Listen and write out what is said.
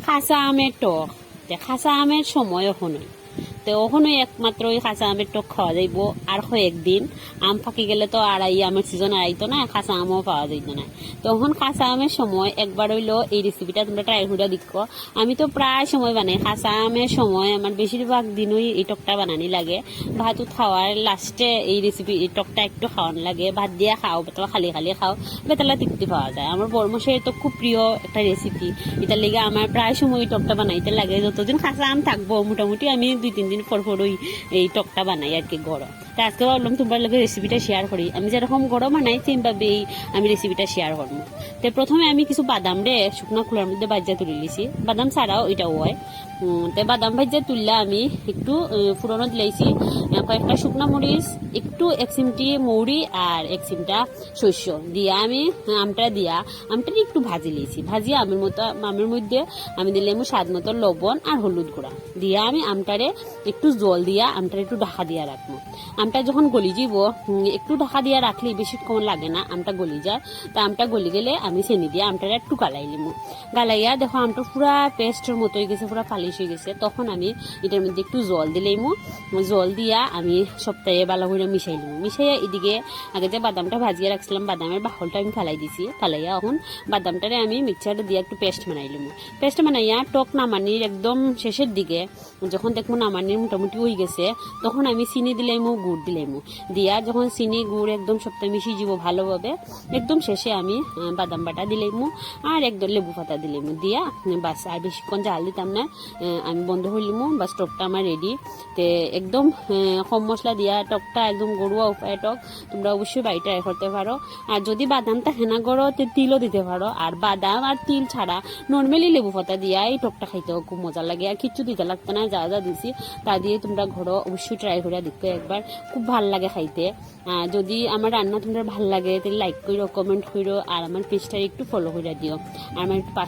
খাসা আমের টক, খাসা আমের সময় এখনই, তো ওখানে একমাত্র ওই কাঁচা আমের টক খাওয়া যাইব। আর কয়েকদিন আম ফাঁকি গেলে তো আর এই আমের সিজন আইতো না, কাঁচা আমও পাওয়া যাইত না। তখন কাঁচা আমের সময় একবার হইলো এই রেসিপিটা তোমরা ট্রাই করে দেখো। আমি তো প্রায় সময় বানাই কাঁচা আমের সময়, আমার বেশিরভাগ দিনই এই টকটা বানানি লাগে। ভাত খাওয়ার লাস্টে এই রেসিপি এই টকটা একটু খাওয়ানো লাগে। ভাত দিয়ে খাও বেতলা খালি খালি খাও, বেতলা তৃপ্তি পাওয়া যায়। আমার বড়মশাইয়ের তো খুব প্রিয় একটা রেসিপি, এটার লেগে আমার প্রায় সময় এই টকটা বানাইতে লাগে। যতদিন কাঁচা আম থাকবো মোটামুটি আমি 2-3 দিন পর পর ওই এই টকটা বানাই আর কি গরম। তা আজকে ভাবলাম তোমার লগে রেসিপিটা শেয়ার করি। আমি যেরকম গরম বানাই সেইভাবেই আমি রেসিপিটা শেয়ার করবো। তো প্রথমে আমি কিছু বাদাম রে শুকনো খোলার মধ্যে ভাজা তুলে নিয়েছি, বাদাম ছাড়াও এটাও হয়। তো বাদাম ভাজা তুললে আমি একটু ফুরনো দিলাইছি, কয়েকটা শুকনো মরিচ, একটু 1 চিমটি মৌরি আর 1 চিমটা শস্য দিয়া আমি আমটা একটু ভাজি লিয়েছি। ভাজিয়ে আমের মধ্যে আমি দিলাম স্বাদ মতো লবণ আর হলুদ গুঁড়া দিয়া আমি আমটারে একটু জল দিয়া আমটারে একটু ঢাকা দিয়া রাখবো। আমটা যখন গলি যাব, একটু ঢাকা দিয়া রাখলে বেশিক্ষণ লাগে না, আমটা গলি যায়। তা আমটা গলি গেলে আমি চেনি দিয়ে আমটারে একটু গালাই লিমু। গালাইয়া দেখো আমটা পুরা পেস্টের মতো হয়ে গেছে, পুরা পালিশ হয়ে গেছে। তখন আমি এটার মধ্যে একটু জল দিলাইমু। জল দিয়া আমি সপ্তাহে ভালো করে মিশাই লিমু। মিশাইয়া এদিকে আগে যে বাদামটা ভাজিয়ে রাখছিলাম, বাদামের বাহলটা আমি ফালাই দিছি। ফালাইয়া এখন বাদামটারে আমি মিক্সারে দিয়ে একটু পেস্ট বানাই লিমু। পেস্ট বানাইয়া টক নামানির একদম শেষের দিকে যখন দেখবো নামানির মোটামুটি হয়ে গেছে, তখন আমি চিনি দিলাইমু, গুড় দিলাইমু। দিয়া যখন চিনি গুড় একদম সপ্তাহে মিশিয়ে যাব ভালোভাবে, একদম শেষে আমি বাদাম বাটা দিলাইমু আর একদম লেবু পাতা দিলাইমু। দিয়া বাস আর বেশিক্ষণ জাল দিতাম না, আমি বন্ধ হইলিমু। বাস টকটা আমার রেডি। তে একদম কম মশলা দিয়া টকটা একদম গরুয়া উপায় টক। তোমরা অবশ্যই বাড়িতে ট্রাই করতে পারো। আর যদি বাদামটা হেনা করো তিলও দিতে পারো। আর বাদাম আর তিল ছাড়া নর্মালি লেবু পাতা দিয়া এই টকটা খাইতেও খুব মজা লাগে। আর কিচ্ছু দিতে লাগতো না, যা যা দিছি তা দিয়ে তোমরা ঘরো অবশ্যই ট্রাই করে দেখতে একবার, খুব ভাল লাগে খাইতে। যদি আমার রান্না তোমরা ভাল লাগে তাহলে লাইক করো, কমেন্ট করো আর আমার পেজটা একটু ফলো করে দিও। আর আমার পাশে